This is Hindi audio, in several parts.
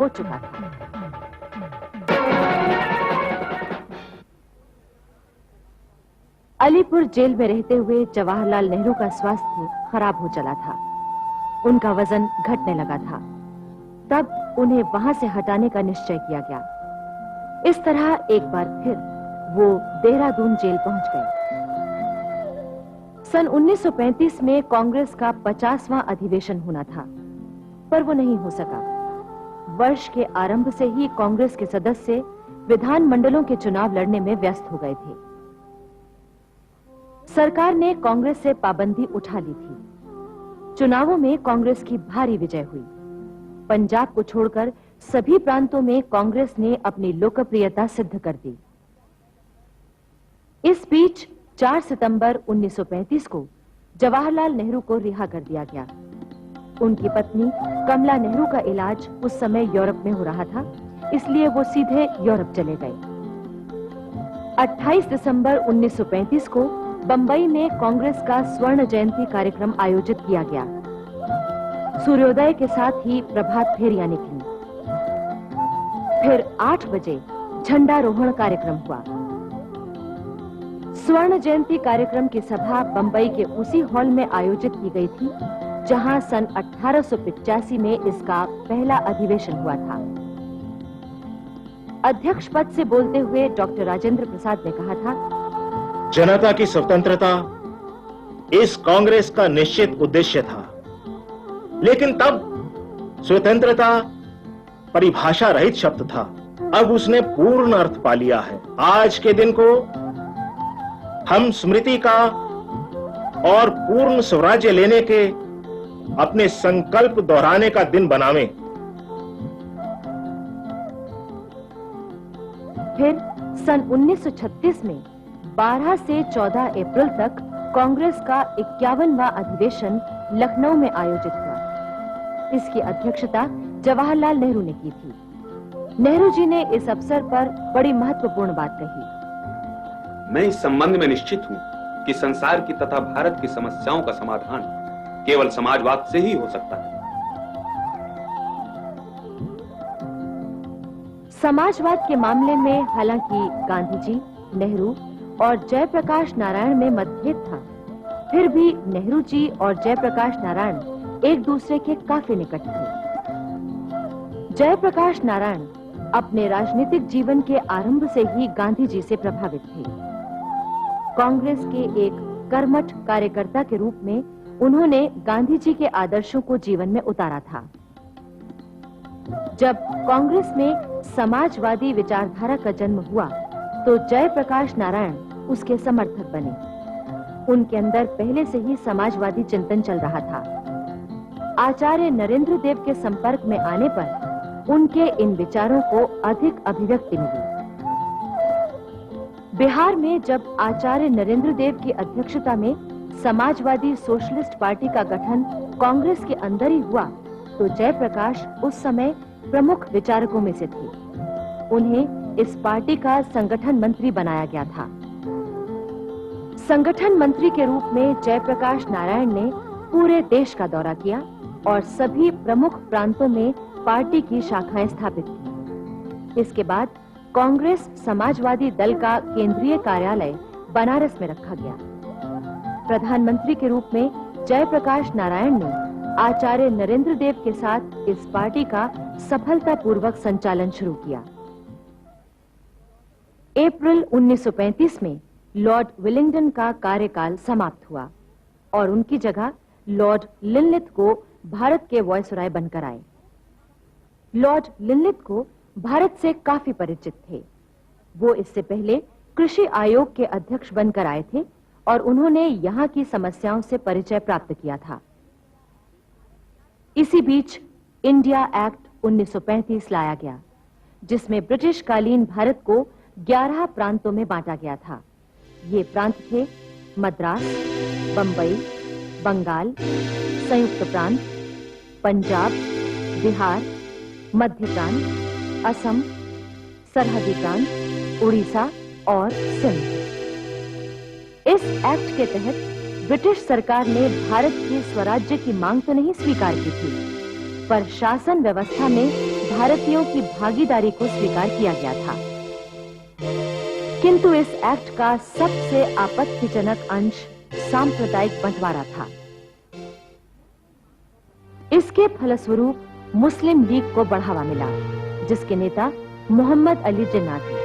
हो चुका था। अलीपुर जेल में रहते हुए जवाहरलाल नेहरू का स्वास्थ्य खराब हो चला था। उनका वजन घटने लगा था। तब उन्हें वहां से हटाने का निश्चय किया गया। इस तरह एक बार फिर वो देहरादून जेल पहुंच गए। सन 1935 में कांग्रेस का 50वां अधिवेशन होना था, पर वो नहीं हो सका। वर्ष के आरंभ से ही कांग्रेस के सदस्य विधानमंडलों के चुनाव लड़ने में व्यस्त हो गए थे। सरकार ने कांग्रेस से पाबंदी उठा ली थी। चुनावों में कांग्रेस की भारी विजय हुई। पंजाब को छोड़कर सभी प्रांतों में कांग्रेस ने अपनी लोकप्रियता सिद्ध कर दी। इस बीच 4 सितंबर 1935 को जवाहरलाल नेहरू को रिहा कर दिया गया। उनकी पत्नी कमला नेहरू का इलाज उस समय यूरोप में हो रहा था, इसलिए वो सीधे यूरोप चले गए। 28 दिसंबर 1935 को बंबई में कांग्रेस का स्वर्ण जयंती कार्यक्रम आयोजित किया गया। सूर्योदय के साथ ही प्रभात फेरियां निकली। फिर 8 बजे झंडारोहण कार्यक्रम हुआ। स्वर्ण जयंती कार्यक्रम की सभा बंबई के उसी हॉल में आयोजित की गई थी जहां सन 1885 में इसका पहला अधिवेशन हुआ था। अध्यक्ष पद से बोलते हुए डॉक्टर राजेंद्र प्रसाद ने कहा था, जनता की स्वतंत्रता इस कांग्रेस का निश्चित उद्देश्य था, लेकिन तब स्वतंत्रता परिभाषा रहित शब्द था। अब उसने पूर्ण अर्थ पा लिया है। आज के दिन को हम स्मृति का और पूर्ण स्वराज्य लेने के अपने संकल्प दोहराने का दिन बनावें। फिर सन 1936 में 12 से 14 अप्रैल तक कांग्रेस का 51वां अधिवेशन लखनऊ में आयोजित हुआ। इसकी अध्यक्षता जवाहरलाल नेहरू ने की थी। नेहरू जी ने इस अवसर पर बड़ी महत्वपूर्ण बात कही। मैं इस संबंध में निश्चित हूं कि संसार की तथा भारत की समस्याओं का समाधान केवल समाजवाद से ही हो सकता है। समाजवाद के मामले में हालांकि गांधी जी, नेहरू और जयप्रकाश नारायण में मतभेद था, फिर भी नेहरू जी और जयप्रकाश नारायण एक दूसरे के काफी निकट थे। जयप्रकाश नारायण अपने राजनीतिक जीवन के आरंभ से ही गांधी जी से प्रभावित थे। कांग्रेस के एक कर्मठ कार्यकर्ता के रूप में उन्होंने गांधी जी के आदर्शों को जीवन में उतारा था। जब कांग्रेस में समाजवादी विचारधारा का जन्म हुआ तो जयप्रकाश नारायण उसके समर्थक बने। उनके अंदर पहले से ही समाजवादी चिंतन चल रहा था। आचार्य नरेंद्र देव के संपर्क में आने पर उनके इन विचारों को अधिक अभिव्यक्ति मिली। बिहार में जब आचार्य नरेंद्र देव की अध्यक्षता में समाजवादी सोशलिस्ट पार्टी का गठन कांग्रेस के अंदर ही हुआ तो जयप्रकाश उस समय प्रमुख विचारकों में से थे। उन्हें इस पार्टी का संगठन मंत्री बनाया गया था। संगठन मंत्री के रूप में जयप्रकाश नारायण ने पूरे देश का दौरा किया और सभी प्रमुख प्रांतों में पार्टी की शाखाएं स्थापित की। इसके बाद कांग्रेस समाजवादी दल का केंद्रीय कार्यालय बनारस में रखा गया। प्रधानमंत्री के रूप में जयप्रकाश नारायण ने आचार्य नरेंद्र देव के साथ इस पार्टी का सफलतापूर्वक संचालन शुरू किया। अप्रैल 1935 में लॉर्ड विलिंगडन का कार्यकाल समाप्त हुआ और उनकी जगह लॉर्ड लिनलिथ को भारत के वायसराय बनकर आए। लॉर्ड लिनलिथ को भारत से काफी परिचित थे। वो इससे पहले कृषि आयोग के अध्यक्ष बनकर आए थे और उन्होंने यहाँ की समस्याओं से परिचय प्राप्त किया था। इसी बीच इंडिया एक्ट 1935 लाया गया, जिसमें ब्रिटिश कालीन भारत को 11 प्रांतों में बांटा गया था। ये प्रांत थे मद्रास, बंबई, बंगाल, संयुक्त प्रांत, पंजाब, बिहार, मध्य प्रांत, असम, सरहदी प्रांत, उड़ीसा और सिंध। इस एक्ट के तहत ब्रिटिश सरकार ने भारत की स्वराज्य की मांग तो नहीं स्वीकार की थी, पर शासन व्यवस्था में भारतीयों की भागीदारी को स्वीकार किया गया था। किंतु इस एक्ट का सबसे आपत्तिजनक अंश सांप्रदायिक बंटवारा था। इसके फलस्वरूप मुस्लिम लीग को बढ़ावा मिला, जिसके नेता मोहम्मद अली जिन्ना थे।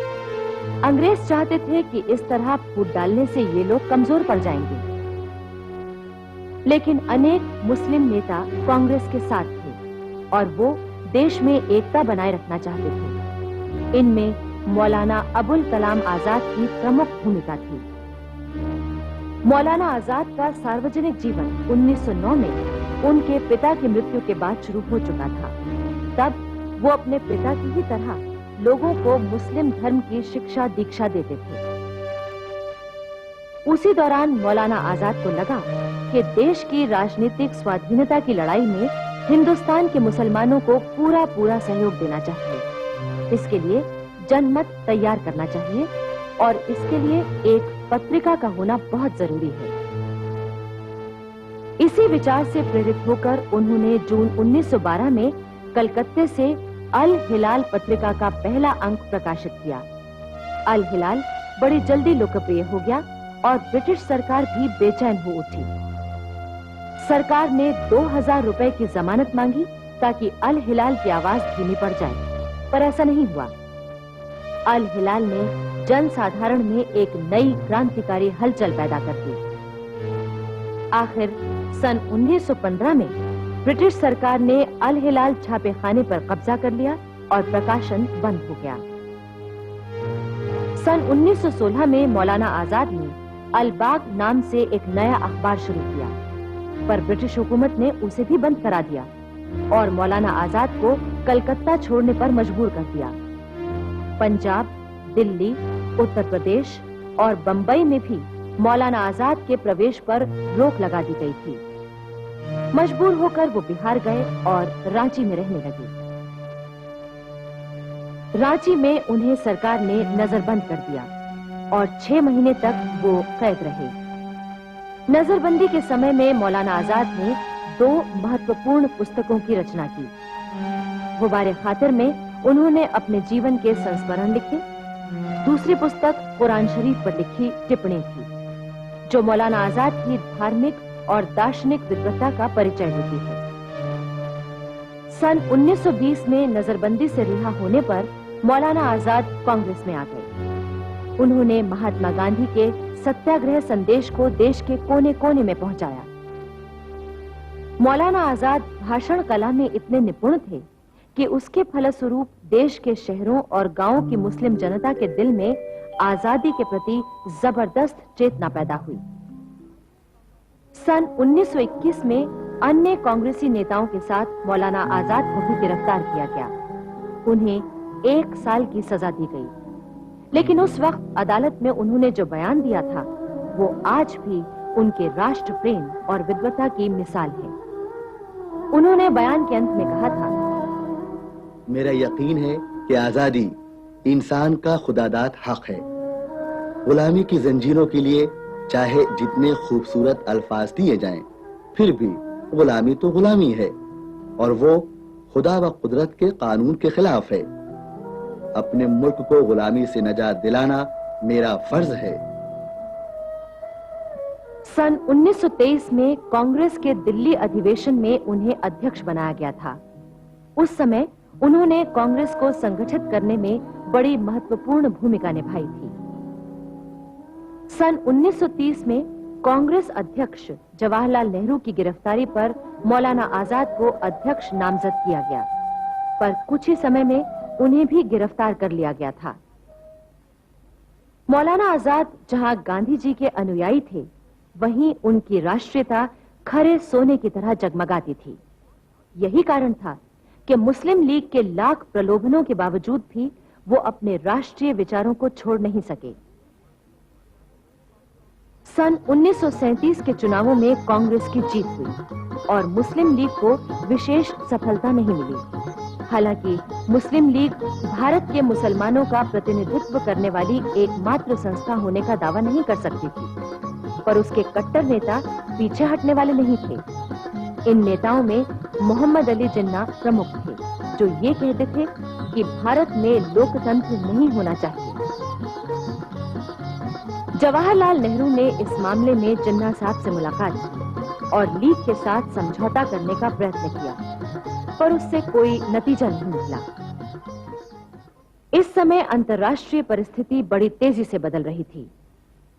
अंग्रेज चाहते थे कि इस तरह फूट डालने से ये लोग कमजोर पड़ जाएंगे, लेकिन अनेक मुस्लिम नेता कांग्रेस के साथ थे और वो देश में एकता बनाए रखना चाहते थे। इनमें मौलाना अबुल कलाम आजाद की प्रमुख भूमिका थी। मौलाना आजाद का सार्वजनिक जीवन 1909 में उनके पिता की मृत्यु के बाद शुरू हो चुका था। तब वो अपने पिता की ही तरह लोगों को मुस्लिम धर्म की शिक्षा दीक्षा देते थे। उसी दौरान मौलाना आजाद को लगा कि देश की राजनीतिक स्वाधीनता की लड़ाई में हिंदुस्तान के मुसलमानों को पूरा सहयोग देना चाहिए। इसके लिए जनमत तैयार करना चाहिए और इसके लिए एक पत्रिका का होना बहुत जरूरी है। इसी विचार से प्रेरित होकर उन्होंने जून 1912 में कलकत्ते से अल हिलाल पत्रिका का पहला अंक प्रकाशित किया। अल हिलाल बड़ी जल्दी लोकप्रिय हो गया और ब्रिटिश सरकार भी बेचैन हो उठी। सरकार ने 2000 रुपए की जमानत मांगी ताकि अल हिलाल की आवाज धीमी पड़ जाए, पर ऐसा नहीं हुआ। अल हिलाल ने जनसाधारण में एक नई क्रांतिकारी हलचल पैदा कर दी। आखिर सन 1915 में ब्रिटिश सरकार ने अल हिलाल छापेखाने पर कब्जा कर लिया और प्रकाशन बंद हो गया। सन 1916 में मौलाना आजाद ने अल-बाग नाम से एक नया अखबार शुरू किया, पर ब्रिटिश हुकूमत ने उसे भी बंद करा दिया और मौलाना आजाद को कलकत्ता छोड़ने पर मजबूर कर दिया। पंजाब, दिल्ली, उत्तर प्रदेश और बंबई में भी मौलाना आजाद के प्रवेश पर रोक लगा दी गई थी। मजबूर होकर वो बिहार गए और रांची में रहने लगे। रांची में उन्हें सरकार ने नजरबंद कर दिया और 6 महीने तक वो कैद रहे। नजरबंदी के समय में मौलाना आजाद ने 2 महत्वपूर्ण पुस्तकों की रचना की। गुबारे खातिर में उन्होंने अपने जीवन के संस्मरण लिखे। दूसरी पुस्तक कुरान शरीफ पर लिखी टिप्पणी थी, जो मौलाना आजाद की धार्मिक और दार्शनिक विद्वता का परिचय देती है। सन 1920 में नजरबंदी से रिहा होने पर मौलाना आजाद कांग्रेस में आ गए। उन्होंने महात्मा गांधी के सत्याग्रह संदेश को देश के कोने कोने में पहुंचाया। मौलाना आजाद भाषण कला में इतने निपुण थे कि उसके फलस्वरूप देश के शहरों और गांवों की मुस्लिम जनता के दिल में आजादी के प्रति जबरदस्त चेतना पैदा हुई। सन 1921 में अन्य कांग्रेसी नेताओं के साथ मौलाना आजाद को भी गिरफ्तार किया गया। उन्हें 1 साल की सजा दी गई, लेकिन उस वक्त अदालत में उन्होंने जो बयान दिया था वो आज भी उनके राष्ट्र प्रेम और विद्वता की मिसाल है। उन्होंने बयान के अंत में कहा था, मेरा यकीन है कि आजादी इंसान का खुदादाद हक है। गुलामी की जंजीरों के लिए चाहे जितने खूबसूरत अल्फाज दिए जाएं, फिर भी गुलामी तो गुलामी है और वो खुदा व कुदरत के कानून के खिलाफ है। अपने मुल्क को गुलामी से नजात दिलाना मेरा फर्ज है। सन 1923 में कांग्रेस के दिल्ली अधिवेशन में उन्हें अध्यक्ष बनाया गया था। उस समय उन्होंने कांग्रेस को संगठित करने में बड़ी महत्वपूर्ण भूमिका निभाई थी। सन 1930 में कांग्रेस अध्यक्ष जवाहरलाल नेहरू की गिरफ्तारी पर मौलाना आजाद को अध्यक्ष नामजद किया गया, पर कुछ ही समय में उन्हें भी गिरफ्तार कर लिया गया था। मौलाना आजाद जहां गांधी जी के अनुयायी थे, वहीं उनकी राष्ट्रीयता खरे सोने की तरह जगमगाती थी। यही कारण था कि मुस्लिम लीग के लाख प्रलोभनों के बावजूद भी वो अपने राष्ट्रीय विचारों को छोड़ नहीं सके। सन 1937 के चुनावों में कांग्रेस की जीत हुई और मुस्लिम लीग को विशेष सफलता नहीं मिली। हालांकि मुस्लिम लीग भारत के मुसलमानों का प्रतिनिधित्व करने वाली एकमात्र संस्था होने का दावा नहीं कर सकती थी, पर उसके कट्टर नेता पीछे हटने वाले नहीं थे। इन नेताओं में मोहम्मद अली जिन्ना प्रमुख थे। जो ये कहते थे कि भारत में लोकतंत्र नहीं होना चाहिए। जवाहरलाल नेहरू ने इस मामले में जिन्ना साहब से मुलाकात की और लीग के साथ समझौता करने का प्रयत्न किया, पर उससे कोई नतीजा नहीं निकला। इस समय अंतर्राष्ट्रीय परिस्थिति बड़ी तेजी से बदल रही थी।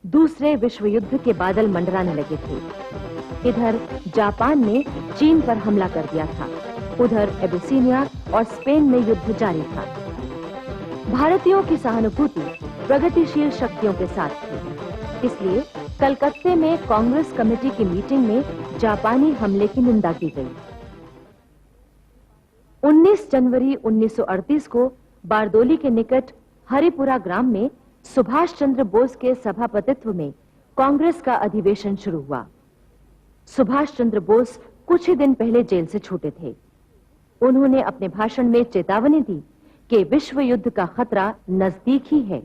दूसरे विश्व युद्ध के बादल मंडराने लगे थे। इधर जापान ने चीन पर हमला कर दिया था, उधर एबिसिनिया और स्पेन में युद्ध जारी था। भारतीयों की सहानुभूति प्रगतिशील शक्तियों के साथ थी, इसलिए कलकत्ते में कांग्रेस कमेटी की मीटिंग में जापानी हमले की निंदा की गई। 19 जनवरी 1938 को बारदोली के निकट हरिपुरा ग्राम में सुभाष चंद्र बोस के सभापतित्व में कांग्रेस का अधिवेशन शुरू हुआ। सुभाष चंद्र बोस कुछ ही दिन पहले जेल से छूटे थे। उन्होंने अपने भाषण में चेतावनी दी कि विश्व युद्ध का खतरा नजदीक ही है।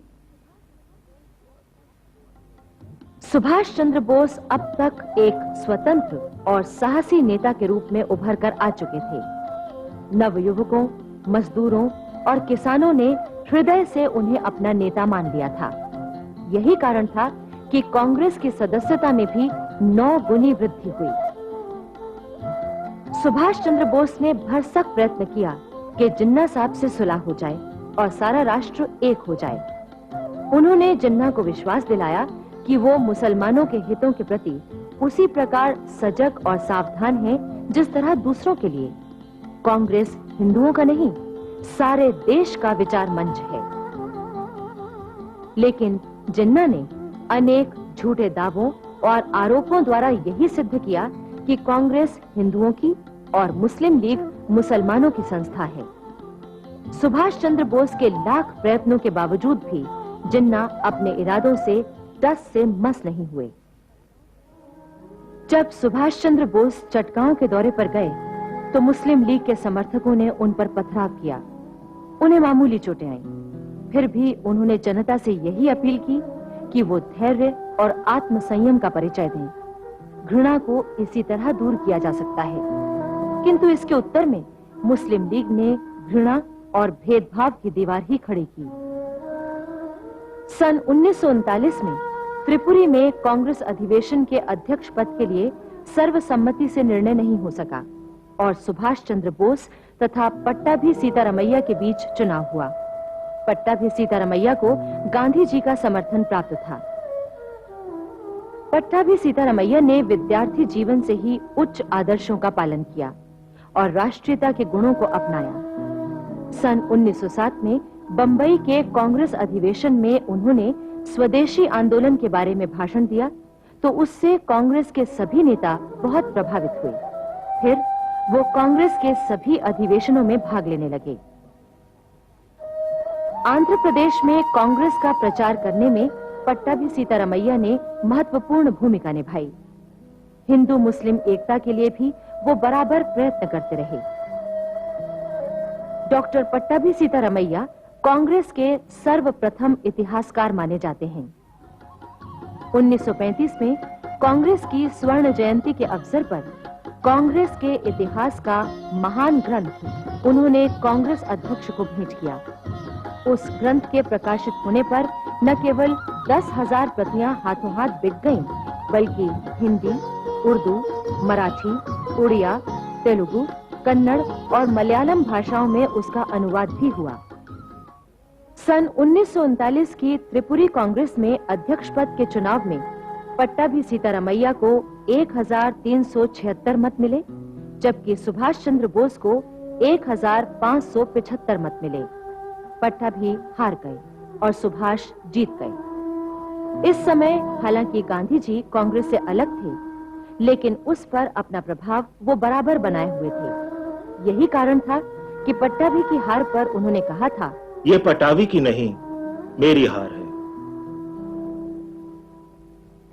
सुभाष चंद्र बोस अब तक एक स्वतंत्र और साहसी नेता के रूप में उभर कर आ चुके थे। नवयुवकों, मजदूरों और किसानों ने हृदय से उन्हें अपना नेता मान लिया था। यही कारण था कि कांग्रेस की सदस्यता में भी 9 गुनी वृद्धि हुई। सुभाष चंद्र बोस ने भरसक प्रयत्न किया कि जिन्ना साहब से सुलह हो जाए और सारा राष्ट्र एक हो जाए। उन्होंने जिन्ना को विश्वास दिलाया कि वो मुसलमानों के हितों के प्रति उसी प्रकार सजग और सावधान है जिस तरह दूसरों के लिए। कांग्रेस हिंदुओं का नहीं, सारे देश का विचार मंच है। लेकिन जिन्ना ने अनेक झूठे दावों और आरोपों द्वारा यही सिद्ध किया कि कांग्रेस हिंदुओं की और मुस्लिम लीग मुसलमानों की संस्था है। सुभाष चंद्र बोस के लाख प्रयत्नों के बावजूद भी जिन्ना अपने इरादों से टस से मस नहीं हुए। जब सुभाष चंद्र बोस चटगांव के दौरे पर गए तो मुस्लिम लीग के समर्थकों ने उन पर पथराव किया। उन्हें मामूली चोटें आईं। फिर भी उन्होंने जनता से यही अपील की कि वो धैर्य और आत्मसंयम का परिचय दें। घृणा को इसी तरह दूर किया जा सकता है, किंतु इसके उत्तर में मुस्लिम लीग ने घृणा और भेदभाव की दीवार ही खड़ी की। सन 1939 में त्रिपुरी में कांग्रेस अधिवेशन के अध्यक्ष पद के लिए सर्वसम्मति से निर्णय नहीं हो सका और सुभाष चंद्र बोस तथा पट्टाभी सीतारमैया के बीच चुनाव हुआ। पट्टाभी सीतारमैया को गांधी जी का समर्थन प्राप्त था। पट्टाभी सीतारमैया ने विद्यार्थी जीवन से ही उच्च आदर्शों का पालन किया और राष्ट्रीयता के गुणों को अपनाया। सन 1907 में बंबई के कांग्रेस अधिवेशन में उन्होंने स्वदेशी आंदोलन के बारे में भाषण दिया तो उससे कांग्रेस के सभी नेता बहुत प्रभावित हुए। फिर वो कांग्रेस के सभी अधिवेशनों में भाग लेने लगे। आंध्र प्रदेश में कांग्रेस का प्रचार करने में पट्टाभी सीतारमैया ने महत्वपूर्ण भूमिका निभाई। हिंदू मुस्लिम एकता के लिए भी वो बराबर प्रयत्न करते रहे। डॉक्टर पट्टाभी सीतारमैया कांग्रेस के सर्वप्रथम इतिहासकार माने जाते हैं। 1935 में कांग्रेस की स्वर्ण जयंती के अवसर पर कांग्रेस के इतिहास का महान ग्रंथ उन्होंने कांग्रेस अध्यक्ष को भेंट किया। उस ग्रंथ के प्रकाशित होने पर न केवल 10,000 प्रतियां हाथों हाथ बिक गईं, बल्कि हिंदी, उर्दू, मराठी, उड़िया, तेलुगु, कन्नड़ और मलयालम भाषाओं में उसका अनुवाद भी हुआ। सन 1939 की त्रिपुरी कांग्रेस में अध्यक्ष पद के चुनाव में पट्टाभी सीतारमैया को 1376 मत मिले, जबकि सुभाष चंद्र बोस को 1575 मत मिले। पट्टाभी हार गए और सुभाष जीत गए। इस समय हालांकि गांधी जी कांग्रेस से अलग थे, लेकिन उस पर अपना प्रभाव वो बराबर बनाए हुए थे। यही कारण था कि पट्टाभी की हार पर उन्होंने कहा था, ये पट्टाभी की नहीं, मेरी हार है।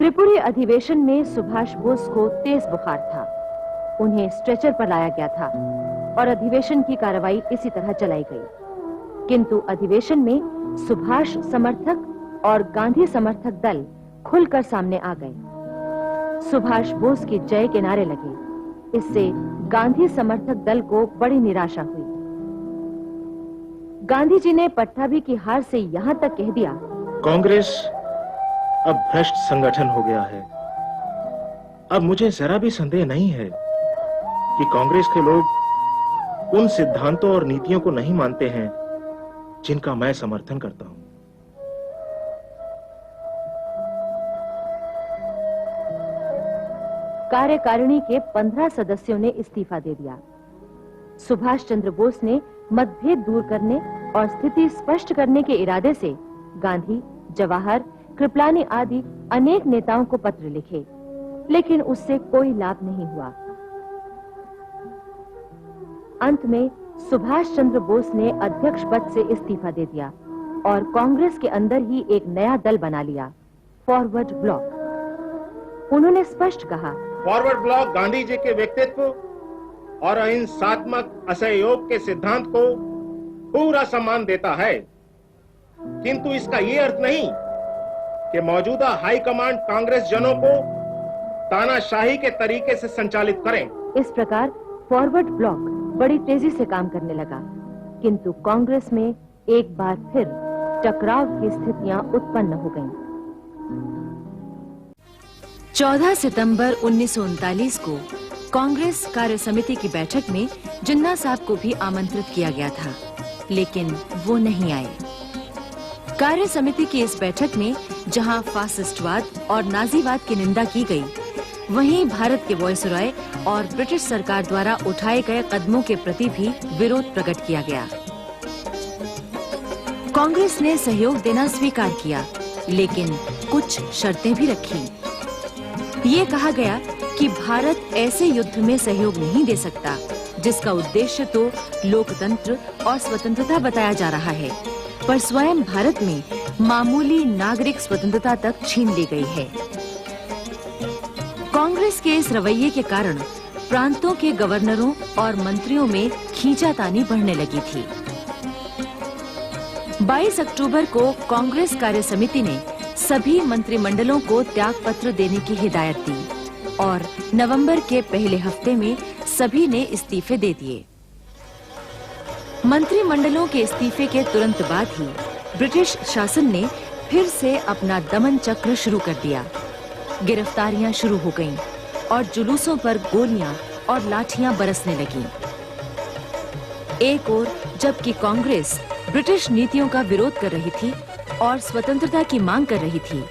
त्रिपुरी अधिवेशन में सुभाष बोस को तेज बुखार था। उन्हें स्ट्रेचर पर लाया गया था और अधिवेशन की कार्रवाई इसी तरह चलाई गई। किंतु अधिवेशन में सुभाष समर्थक और गांधी समर्थक दल खुलकर सामने आ गए। सुभाष बोस की जय के नारे लगे। इससे गांधी समर्थक दल को बड़ी निराशा हुई। गांधी जी ने पट्टाभी की हार से यहाँ तक कह दिया, कांग्रेस अब भ्रष्ट संगठन हो गया है। अब मुझे जरा भी संदेह नहीं है कि कांग्रेस के लोग उन सिद्धांतों और नीतियों को नहीं मानते हैं जिनका मैं समर्थन करता हूं। कार्यकारिणी के 15 सदस्यों ने इस्तीफा दे दिया। सुभाष चंद्र बोस ने मतभेद दूर करने और स्थिति स्पष्ट करने के इरादे से गांधी, जवाहर, कृपलानी आदि अनेक नेताओं को पत्र लिखे, लेकिन उससे कोई लाभ नहीं हुआ। अंत में सुभाष चंद्र बोस ने अध्यक्ष पद से इस्तीफा दे दिया और कांग्रेस के अंदर ही एक नया दल बना लिया, फॉरवर्ड ब्लॉक। उन्होंने स्पष्ट कहा, फॉरवर्ड ब्लॉक गांधी जी के व्यक्तित्व और अहिंसात्मक असहयोग के सिद्धांत को पूरा सम्मान देता है, किंतु इसका ये अर्थ नहीं कि मौजूदा हाई कमांड कांग्रेस जनों को तानाशाही के तरीके से संचालित करें। इस प्रकार फॉरवर्ड ब्लॉक बड़ी तेजी से काम करने लगा, किंतु कांग्रेस में एक बार फिर टकराव की स्थितियां उत्पन्न हो गईं। 14 सितंबर 1939 को कांग्रेस कार्य समिति की बैठक में जिन्ना साहब को भी आमंत्रित किया गया था, लेकिन वो नहीं आए। कार्य समिति की इस बैठक में जहां फासिस्टवाद और नाजीवाद की निंदा की गई, वहीं भारत के वायसराय और ब्रिटिश सरकार द्वारा उठाए गए कदमों के प्रति भी विरोध प्रकट किया गया। कांग्रेस ने सहयोग देना स्वीकार किया, लेकिन कुछ शर्तें भी रखी। ये कहा गया कि भारत ऐसे युद्ध में सहयोग नहीं दे सकता जिसका उद्देश्य तो लोकतंत्र और स्वतंत्रता बताया जा रहा है, पर स्वयं भारत में मामूली नागरिक स्वतंत्रता तक छीन ली गई है। कांग्रेस के इस रवैये के कारण प्रांतों के गवर्नरों और मंत्रियों में खींचातानी बढ़ने लगी थी। 22 अक्टूबर को कांग्रेस कार्य समिति ने सभी मंत्रिमंडलों को त्याग पत्र देने की हिदायत दी और नवंबर के पहले हफ्ते में सभी ने इस्तीफे दे दिए। मंत्रिमंडलों के इस्तीफे के तुरंत बाद ही ब्रिटिश शासन ने फिर से अपना दमन चक्र शुरू कर दिया। गिरफ्तारियां शुरू हो गईं और जुलूसों पर गोलियां और लाठियां बरसने लगीं। एक ओर जबकि कांग्रेस ब्रिटिश नीतियों का विरोध कर रही थी और स्वतंत्रता की मांग कर रही थी,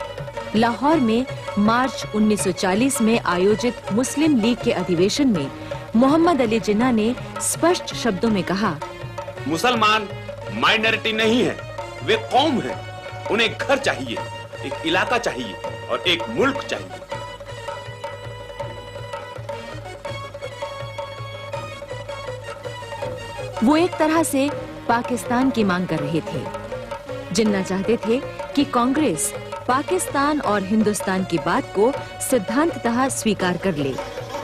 लाहौर में मार्च 1940 में आयोजित मुस्लिम लीग के अधिवेशन में मोहम्मद अली जिन्ना ने स्पष्ट शब्दों में कहा, मुसलमान माइनॉरिटी नहीं है, वे कौम है। उन्हें घर चाहिए, एक इलाका चाहिए और एक मुल्क चाहिए। वो एक तरह से पाकिस्तान की मांग कर रहे थे। जिन्ना चाहते थे कि कांग्रेस पाकिस्तान और हिंदुस्तान की बात को सिद्धांततः स्वीकार कर ले,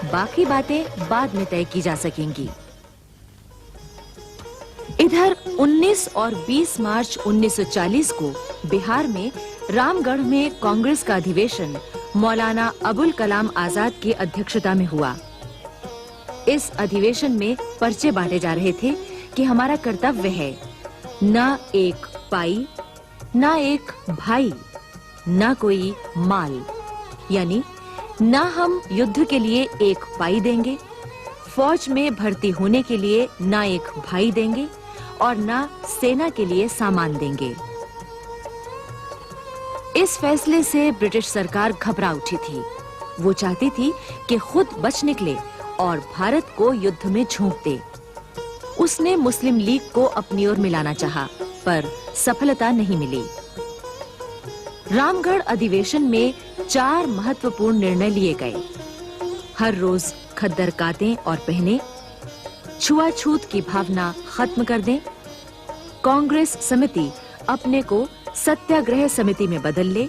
बाकी बातें बाद में तय की जा सकेंगी। इधर 19 और 20 मार्च 1940 को बिहार में रामगढ़ में कांग्रेस का अधिवेशन मौलाना अबुल कलाम आजाद की अध्यक्षता में हुआ। इस अधिवेशन में पर्चे बांटे जा रहे थे कि हमारा कर्तव्य है न एक पाई, न एक भाई, न कोई माल, यानी न हम युद्ध के लिए एक पाई देंगे, फौज में भर्ती होने के लिए न एक भाई देंगे और न सेना के लिए सामान देंगे। इस फैसले से ब्रिटिश सरकार घबरा उठी थी। वो चाहती थी कि खुद बच निकले और भारत को युद्ध में झोंक दे। उसने मुस्लिम लीग को अपनी ओर मिलाना चाहा, पर सफलता नहीं मिली। रामगढ़ अधिवेशन में 4 महत्वपूर्ण निर्णय लिए गए। हर रोज खद्दर काटें और पहने, छुआछूत की भावना खत्म कर दें, कांग्रेस समिति अपने को सत्याग्रह समिति में बदल ले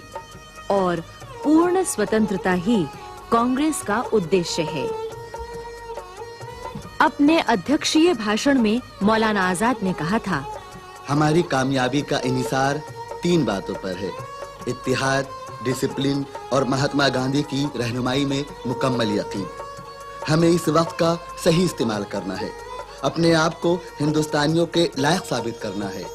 और पूर्ण स्वतंत्रता ही कांग्रेस का उद्देश्य है। अपने अध्यक्षीय भाषण में मौलाना आजाद ने कहा था, हमारी कामयाबी का इन्हिसार 3 बातों पर है, इत्तिहाद, डिसिप्लिन और महात्मा गांधी की रहनुमाई में मुकम्मल यकीन। हमें इस वक्त का सही इस्तेमाल करना है। अपने आप को हिंदुस्तानियों के लायक साबित करना है।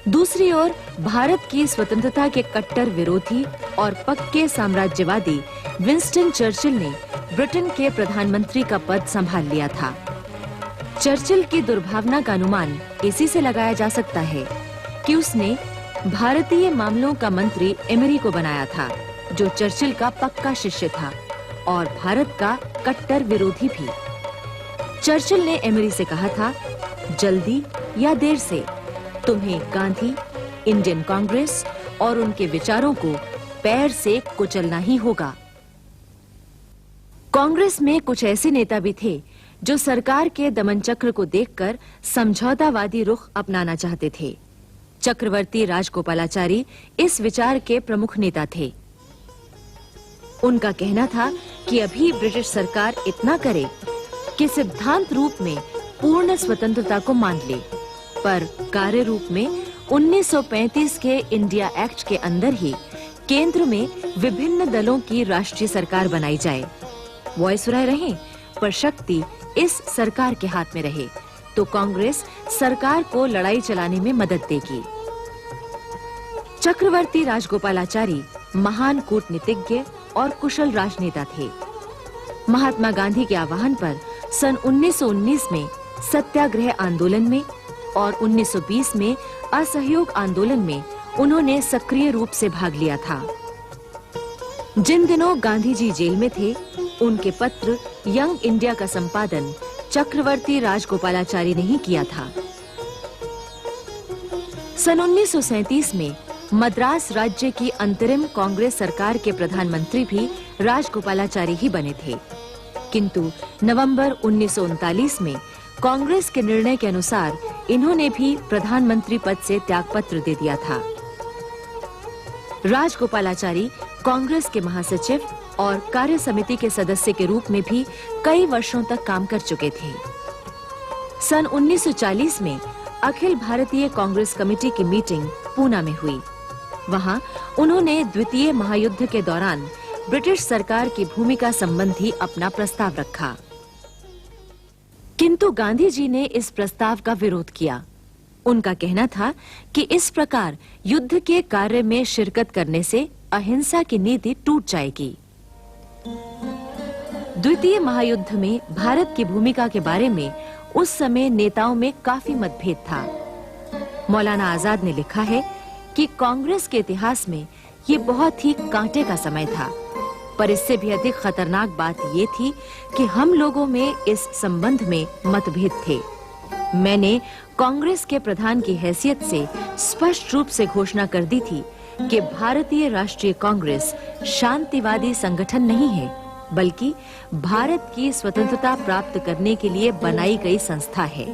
दूसरी ओर भारत की स्वतंत्रता के कट्टर विरोधी और पक्के साम्राज्यवादी विंस्टन चर्चिल ने ब्रिटेन के प्रधानमंत्री का पद संभाल लिया था। चर्चिल की दुर्भावना का अनुमान इसी से लगाया जा सकता है कि उसने भारतीय मामलों का मंत्री एमरी को बनाया था, जो चर्चिल का पक्का शिष्य था और भारत का कट्टर विरोधी भी। चर्चिल ने एमरी से कहा था, जल्दी या देर से तुम्हें गांधी, इंडियन कांग्रेस और उनके विचारों को पैर से कुचलना ही होगा। कांग्रेस में कुछ ऐसे नेता भी थे जो सरकार के दमन चक्र को देखकर समझौतावादी रुख अपनाना चाहते थे। चक्रवर्ती राजगोपालाचारी इस विचार के प्रमुख नेता थे। उनका कहना था कि अभी ब्रिटिश सरकार इतना करे कि सिद्धांत रूप में पूर्ण स्वतंत्रता को मान ले, पर कार्य रूप में 1935 के इंडिया एक्ट के अंदर ही केंद्र में विभिन्न दलों की राष्ट्रीय सरकार बनाई जाए। वायसराय रहे पर शक्ति इस सरकार के हाथ में रहे तो कांग्रेस सरकार को लड़ाई चलाने में मदद देगी। चक्रवर्ती राजगोपालाचारी महान कूटनीतिज्ञ और कुशल राजनेता थे। महात्मा गांधी के आह्वान पर सन 1919 में सत्याग्रह आंदोलन में और 1920 में असहयोग आंदोलन में उन्होंने सक्रिय रूप से भाग लिया था। जिन दिनों गांधी जी जेल में थे, उनके पत्र यंग इंडिया का संपादन चक्रवर्ती राजगोपालाचारी ने ही किया था। सन 1937 में मद्रास राज्य की अंतरिम कांग्रेस सरकार के प्रधानमंत्री भी राजगोपालाचारी ही बने थे, किंतु नवंबर 1939 में कांग्रेस के निर्णय के अनुसार इन्होंने भी प्रधानमंत्री पद से त्यागपत्र दे दिया था। राजगोपालाचारी कांग्रेस के महासचिव और कार्य समिति के सदस्य के रूप में भी कई वर्षों तक काम कर चुके थे। सन 1940 में अखिल भारतीय कांग्रेस कमेटी की मीटिंग पूना में हुई। वहां उन्होंने द्वितीय महायुद्ध के दौरान ब्रिटिश सरकार की भूमिका संबंधी अपना प्रस्ताव रखा, किंतु गांधी जी ने इस प्रस्ताव का विरोध किया। उनका कहना था कि इस प्रकार युद्ध के कार्य में शिरकत करने से अहिंसा की नीति टूट जाएगी। द्वितीय महायुद्ध में भारत की भूमिका के बारे में उस समय नेताओं में काफी मतभेद था। मौलाना आजाद ने लिखा है कि कांग्रेस के इतिहास में ये बहुत ही कांटे का समय था, पर इससे भी अधिक खतरनाक बात ये थी कि हम लोगों में इस संबंध में मतभेद थे। मैंने कांग्रेस के प्रधान की हैसियत से स्पष्ट रूप से घोषणा कर दी थी कि भारतीय राष्ट्रीय कांग्रेस शांतिवादी संगठन नहीं है, बल्कि भारत की स्वतंत्रता प्राप्त करने के लिए बनाई गई संस्था है।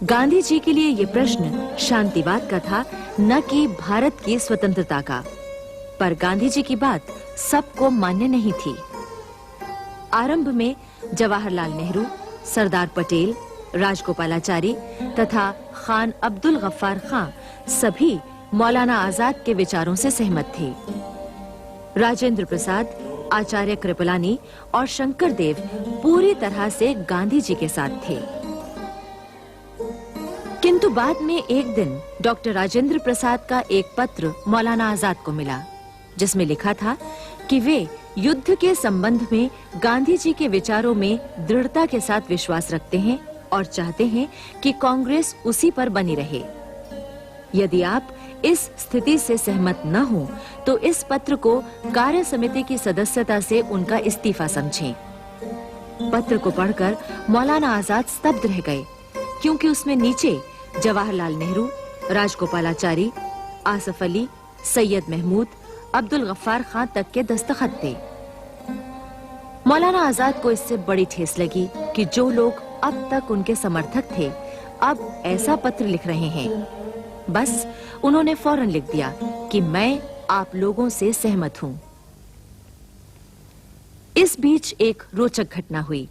गांधी जी के लिए ये प्रश्न शांतिवाद का था, न कि भारत की स्वतंत्रता का। पर गांधी जी की बात सबको मान्य नहीं थी। आरंभ में जवाहरलाल नेहरू, सरदार पटेल, राजगोपालाचारी तथा खान अब्दुल गफ्फार खां सभी मौलाना आजाद के विचारों से सहमत थे। राजेंद्र प्रसाद, आचार्य कृपलानी और शंकर देव पूरी तरह से गांधी जी के साथ थे। किंतु बाद में एक दिन डॉक्टर राजेंद्र प्रसाद का एक पत्र मौलाना आजाद को मिला, जिसमें लिखा था कि वे युद्ध के संबंध में गांधी जी के विचारों में दृढ़ता के साथ विश्वास रखते हैं और चाहते हैं कि कांग्रेस उसी पर बनी रहे। यदि आप इस स्थिति से सहमत न हो तो इस पत्र को कार्य समिति की सदस्यता से उनका इस्तीफा समझें। पत्र को पढ़कर मौलाना आजाद स्तब्ध रह गए, क्योंकि उसमें नीचे जवाहरलाल नेहरू, राजगोपालाचारी, आसफ अली, सैयद महमूद, अब्दुल गफ्फार खां तक के दस्तखत थे। मौलाना आजाद को इससे बड़ी ठेस लगी कि जो लोग अब तक उनके समर्थक थे, अब ऐसा पत्र लिख रहे हैं। बस उन्होंने फौरन लिख दिया कि मैं आप लोगों से सहमत हूं। इस बीच एक रोचक घटना हुई।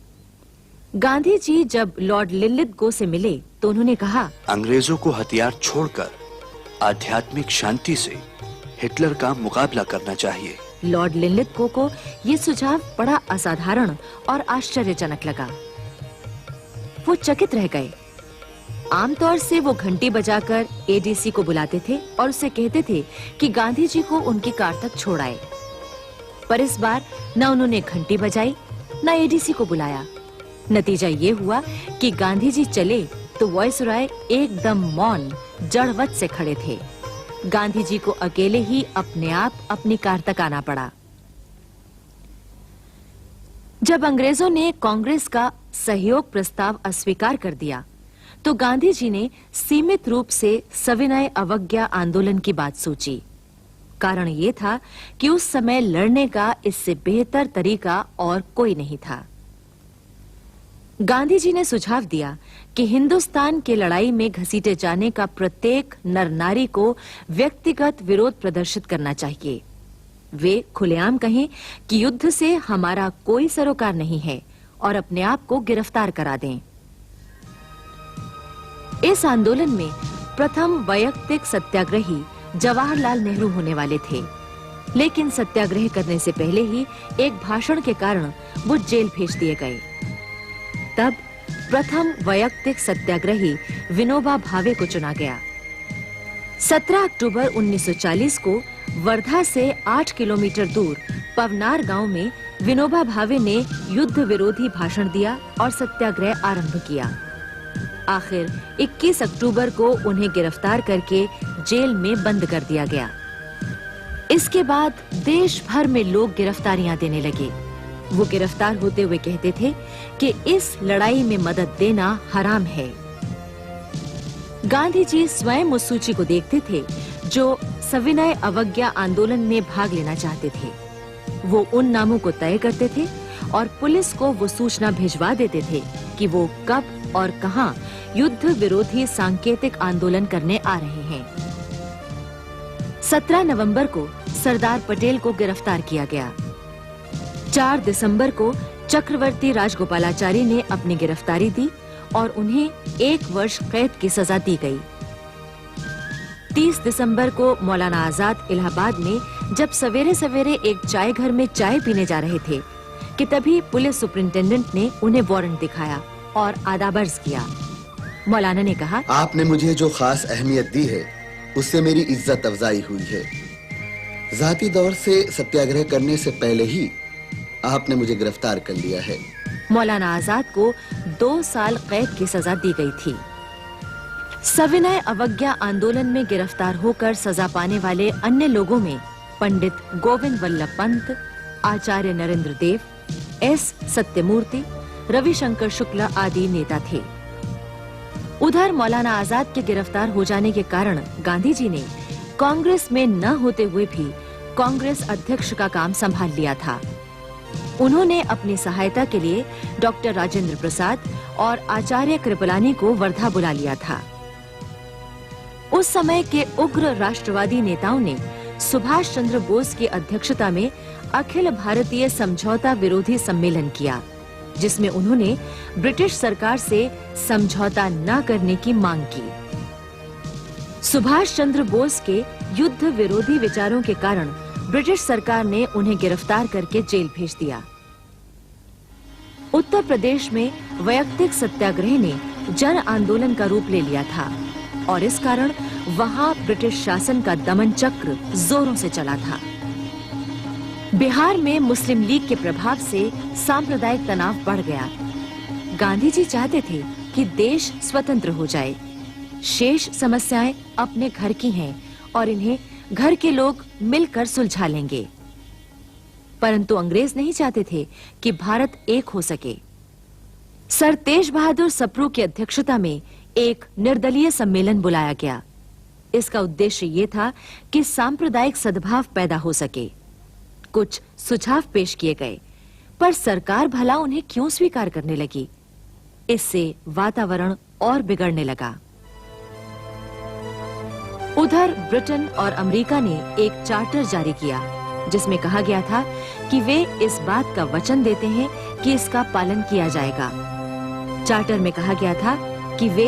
गांधी जी जब लॉर्ड लिलिथगो से मिले तो उन्होंने कहा, अंग्रेजों को हथियार छोड़कर आध्यात्मिक शांति से हिटलर का मुकाबला करना चाहिए। लॉर्ड लिनलिथगो को यह सुझाव बड़ा असाधारण और आश्चर्यजनक लगा। वो चकित रह गए। आमतौर से वो घंटी बजाकर एडीसी को बुलाते थे और उससे कहते थे कि गांधी जी को उनकी कार तक छोड़ाए, पर इस बार न उन्होंने घंटी बजाई न एडीसी को बुलाया। नतीजा ये हुआ कि गांधी जी चले तो वायसराय एकदम मौन जड़वत से खड़े थे। गांधी जी को अकेले ही अपने आप अपनी कार तक आना पड़ा। जब अंग्रेजों ने कांग्रेस का सहयोग प्रस्ताव अस्वीकार कर दिया तो गांधी जी ने सीमित रूप से सविनय अवज्ञा आंदोलन की बात सोची। कारण यह था कि उस समय लड़ने का इससे बेहतर तरीका और कोई नहीं था। गांधी जी ने सुझाव दिया कि हिंदुस्तान के लड़ाई में घसीटे जाने का प्रत्येक नर नारी को व्यक्तिगत विरोध प्रदर्शित करना चाहिए। वे खुलेआम कहें कि युद्ध से हमारा कोई सरोकार नहीं है और अपने आप को गिरफ्तार करा दें। इस आंदोलन में प्रथम वैयक्तिक सत्याग्रही जवाहरलाल नेहरू होने वाले थे, लेकिन सत्याग्रह करने से पहले ही एक भाषण के कारण वो जेल भेज दिए गए। तब प्रथम वैयक्तिक सत्याग्रही विनोबा भावे को चुना गया। 17 अक्टूबर 1940 को वर्धा से 8 किलोमीटर दूर पवनार गांव में विनोबा भावे ने युद्ध विरोधी भाषण दिया और सत्याग्रह आरंभ किया। आखिर 21 अक्टूबर को उन्हें गिरफ्तार करके जेल में बंद कर दिया गया। इसके बाद देश भर में लोग गिरफ्तारियां देने लगे। वो गिरफ्तार होते हुए कहते थे कि इस लड़ाई में मदद देना हराम है। गांधी जी स्वयं उस सूची को देखते थे जो सविनय अवज्ञा आंदोलन में भाग लेना चाहते थे। वो उन नामों को तय करते थे और पुलिस को वो सूचना भिजवा देते थे कि वो कब और कहां युद्ध विरोधी सांकेतिक आंदोलन करने आ रहे हैं। 17 नवंबर को सरदार पटेल को गिरफ्तार किया गया। 4 दिसंबर को चक्रवर्ती राजगोपालाचारी ने अपनी गिरफ्तारी दी और उन्हें 1 वर्ष कैद की सजा दी गई। 30 दिसंबर को मौलाना आजाद इलाहाबाद में जब सवेरे सवेरे एक चाय घर में चाय पीने जा रहे थे कि तभी पुलिस सुपरिंटेंडेंट ने उन्हें वारंट दिखाया और आदाबर्ज किया। मौलाना ने कहा, आपने मुझे जो खास अहमियत दी है उससे मेरी इज्जत अफजाई हुई है। जाती दौर से सत्याग्रह करने से पहले ही आपने मुझे गिरफ्तार कर लिया है। मौलाना आजाद को 2 साल कैद की सजा दी गई थी। सविनय अवज्ञा आंदोलन में गिरफ्तार होकर सजा पाने वाले अन्य लोगों में पंडित गोविंद वल्लभ पंत, आचार्य नरेंद्र देव, एस सत्यमूर्ति, रविशंकर शुक्ला आदि नेता थे। उधर मौलाना आजाद के गिरफ्तार हो जाने के कारण गांधी जी ने कांग्रेस में न होते हुए भी कांग्रेस अध्यक्ष का काम संभाल लिया था। उन्होंने अपनी सहायता के लिए डॉक्टर राजेंद्र प्रसाद और आचार्य कृपलानी को वर्धा बुला लिया था। उस समय के उग्र राष्ट्रवादी नेताओं ने सुभाष चंद्र बोस की अध्यक्षता में अखिल भारतीय समझौता विरोधी सम्मेलन किया, जिसमें उन्होंने ब्रिटिश सरकार से समझौता न करने की मांग की। सुभाष चंद्र बोस के युद्ध विरोधी विचारों के कारण ब्रिटिश सरकार ने उन्हें गिरफ्तार करके जेल भेज दिया। उत्तर प्रदेश में वैयक्तिक सत्याग्रह ने जन आंदोलन का रूप ले लिया था और इस कारण वहां ब्रिटिश शासन का दमन चक्र जोरों से चला था। बिहार में मुस्लिम लीग के प्रभाव से सांप्रदायिक तनाव बढ़ गया। गांधी जी चाहते थे कि देश स्वतंत्र हो जाए। शेष समस्याएं अपने घर की हैं और इन्हें घर के लोग मिलकर सुलझा लेंगे। परंतु अंग्रेज नहीं चाहते थे कि भारत एक हो सके। सर तेज बहादुर सप्रू की अध्यक्षता में एक निर्दलीय सम्मेलन बुलाया गया। इसका उद्देश्य ये था कि सांप्रदायिक सद्भाव पैदा हो सके। कुछ सुझाव पेश किए गए, पर सरकार भला उन्हें क्यों स्वीकार करने लगी। इससे वातावरण और बिगड़ने लगा। उधर ब्रिटेन और अमेरिका ने एक चार्टर जारी किया, जिसमें कहा गया था कि वे इस बात का वचन देते हैं कि इसका पालन किया जाएगा। चार्टर में कहा गया था कि वे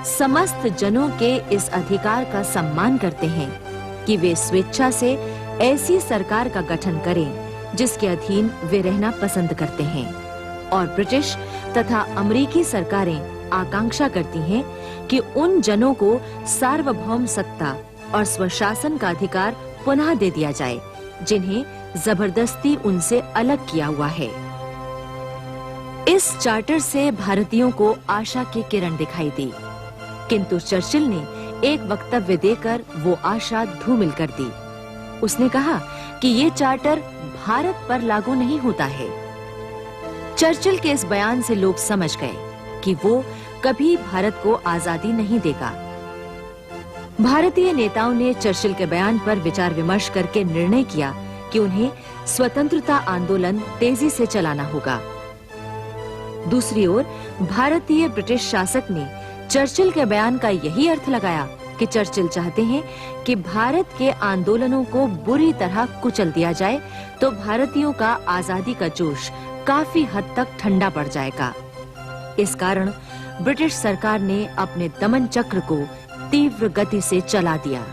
समस्त जनों के इस अधिकार का सम्मान करते हैं कि वे स्वेच्छा से ऐसी सरकार का गठन करें जिसके अधीन वे रहना पसंद करते हैं, और ब्रिटिश तथा अमेरिकी सरकारें आकांक्षा करती हैं कि उन जनों को सार्वभौम सत्ता और स्वशासन का अधिकार पुनः दे दिया जाए जिन्हें जबरदस्ती उनसे अलग किया हुआ है। इस चार्टर से भारतीयों को आशा की किरण दिखाई दी, किंतु चर्चिल ने एक वक्तव्य देकर वो आशा धूमिल कर दी। उसने कहा कि ये चार्टर भारत पर लागू नहीं होता है। चर्चिल के इस बयान से लोग समझ गए कि वो कभी भारत को आजादी नहीं देगा। भारतीय नेताओं ने चर्चिल के बयान पर विचार विमर्श करके निर्णय किया कि उन्हें स्वतंत्रता आंदोलन तेजी से चलाना होगा। दूसरी ओर भारतीय ब्रिटिश शासक ने चर्चिल के बयान का यही अर्थ लगाया कि चर्चिल चाहते हैं कि भारत के आंदोलनों को बुरी तरह कुचल दिया जाए तो भारतीयों का आजादी का जोश काफी हद तक ठंडा पड़ जाएगा। इस कारण ब्रिटिश सरकार ने अपने दमन चक्र को तीव्र गति से चला दिया।